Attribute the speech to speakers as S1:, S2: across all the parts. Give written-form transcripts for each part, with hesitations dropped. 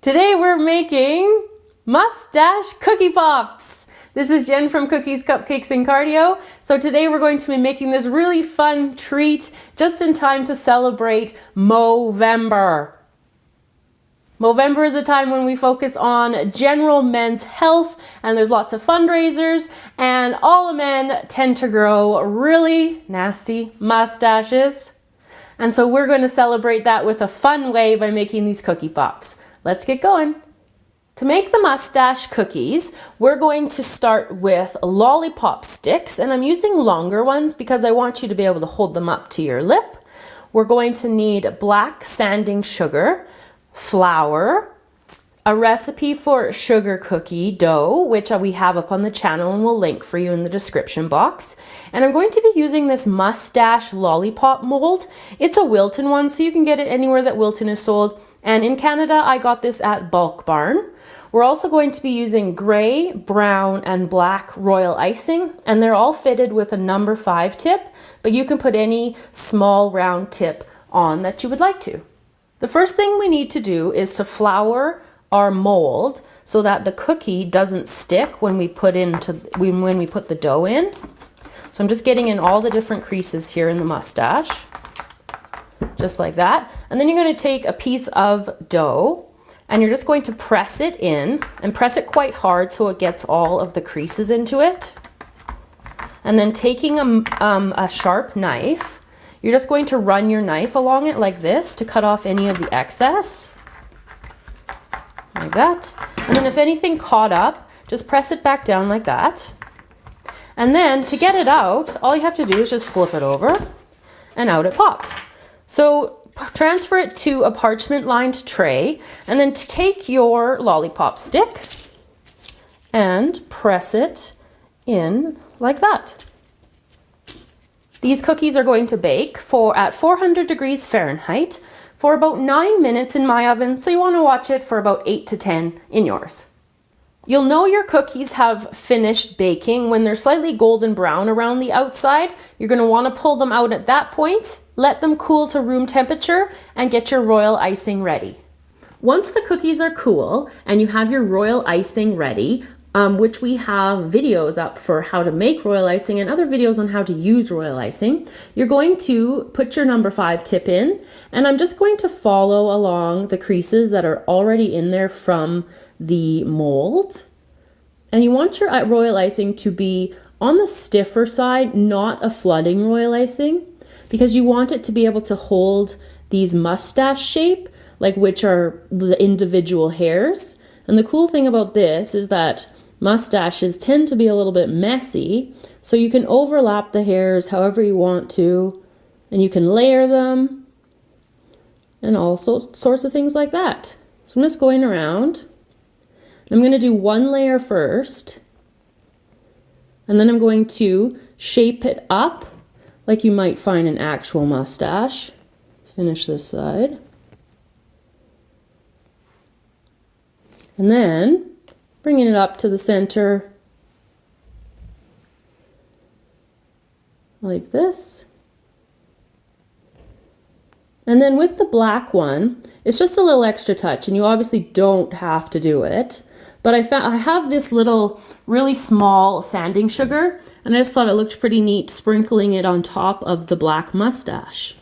S1: Today we're making mustache cookie pops. This is Jen from Cookies, Cupcakes, and Cardio. So today we're going to be making this really fun treat just in time to celebrate Movember. Movember is a time when we focus on general men's health, and there's lots of fundraisers, and all the men tend to grow really nasty mustaches. And so we're going to celebrate that with a fun way by making these cookie pops. Let's get going. To make the mustache cookies, we're going to start with lollipop sticks, and I'm using longer ones because I want you to be able to hold them up to your lip. We're going to need black sanding sugar, flour, a recipe for sugar cookie dough, which we have up on the channel and we'll link for you in the description box. And I'm going to be using this mustache lollipop mold. It's a Wilton one, so you can get it anywhere that Wilton is sold. And in Canada, I got this at Bulk Barn. We're also going to be using gray, brown, and black royal icing, and they're all fitted with a number 5 tip, but you can put any small round tip on that you would like to. The first thing we need to do is to flour our mold so that the cookie doesn't stick when we put the dough in. So I'm just getting in all the different creases here in the mustache. Just like that. And then you're going to take a piece of dough and you're just going to press it in and press it quite hard so it gets all of the creases into it. And then taking a sharp knife, you're just going to run your knife along it like this to cut off any of the excess. Like that. And then if anything caught up, just press it back down like that. And then to get it out, all you have to do is just flip it over and out it pops. So transfer it to a parchment lined tray and then take your lollipop stick and press it in like that. These cookies are going to bake at 400 degrees Fahrenheit for about 9 minutes in my oven, so you want to watch it for about 8 to 10 in yours. You'll know your cookies have finished baking when they're slightly golden brown around the outside. You're going to want to pull them out at that point, let them cool to room temperature, and get your royal icing ready. Once the cookies are cool and you have your royal icing ready, which we have videos up for how to make royal icing and other videos on how to use royal icing, you're going to put your number 5 tip in, and I'm just going to follow along the creases that are already in there from the mold. And you want your royal icing to be on the stiffer side, not a flooding royal icing, because you want it to be able to hold these mustache shape, like which are the individual hairs. And the cool thing about this is that mustaches tend to be a little bit messy, so you can overlap the hairs however you want to, and you can layer them and all sorts of things like that. So I'm just going around. I'm going to do one layer first, and then I'm going to shape it up like you might find an actual mustache. Finish this side. And then bringing it up to the center like this. And then with the black one, it's just a little extra touch, and you obviously don't have to do it. But I have this little really small sanding sugar, and I just thought it looked pretty neat sprinkling it on top of the black mustache.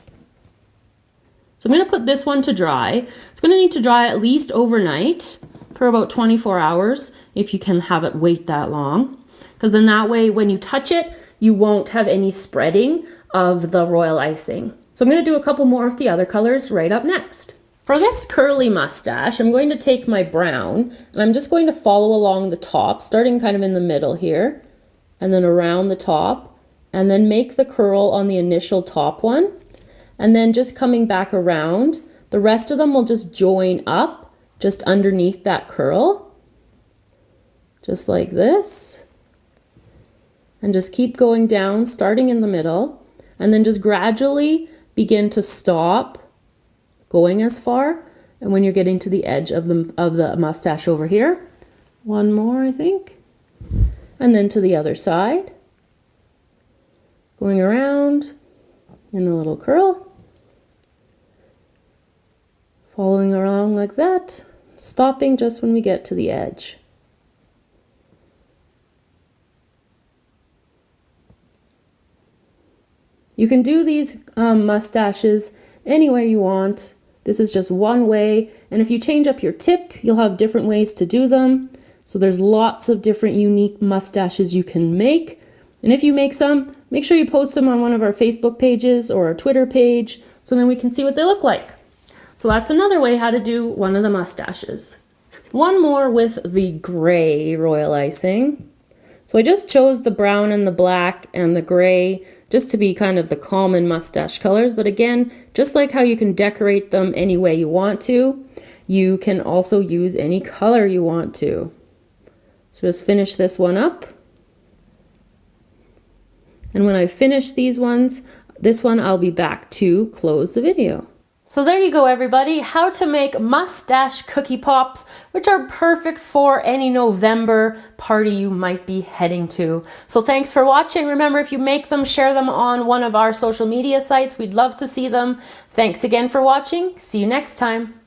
S1: So I'm going to put this one to dry. It's going to need to dry at least overnight for about 24 hours if you can have it wait that long. Because then that way when you touch it, you won't have any spreading of the royal icing. So I'm going to do a couple more of the other colors right up next. For this curly mustache, I'm going to take my brown and I'm just going to follow along the top, starting kind of in the middle here, and then around the top, and then make the curl on the initial top one, and then just coming back around. The rest of them will just join up just underneath that curl, just like this, and just keep going down, starting in the middle, and then just gradually begin to stop going as far, and when you're getting to the edge of the mustache over here, one more I think, and then to the other side, going around in a little curl, following along like that, stopping just when we get to the edge. You can do these mustaches any way you want. This is just one way, and if you change up your tip, you'll have different ways to do them. So there's lots of different unique mustaches you can make. And if you make some, make sure you post them on one of our Facebook pages or our Twitter page, so then we can see what they look like. So that's another way how to do one of the mustaches. One more with the gray royal icing. So I just chose the brown and the black and the gray just to be kind of the common mustache colors. But again, just like how you can decorate them any way you want to, you can also use any color you want to. So just finish this one up. And when I finish these ones, this one I'll be back to close the video. So there you go, everybody, how to make mustache cookie pops, which are perfect for any November party you might be heading to. So thanks for watching. Remember, if you make them, share them on one of our social media sites. We'd love to see them. Thanks again for watching. See you next time.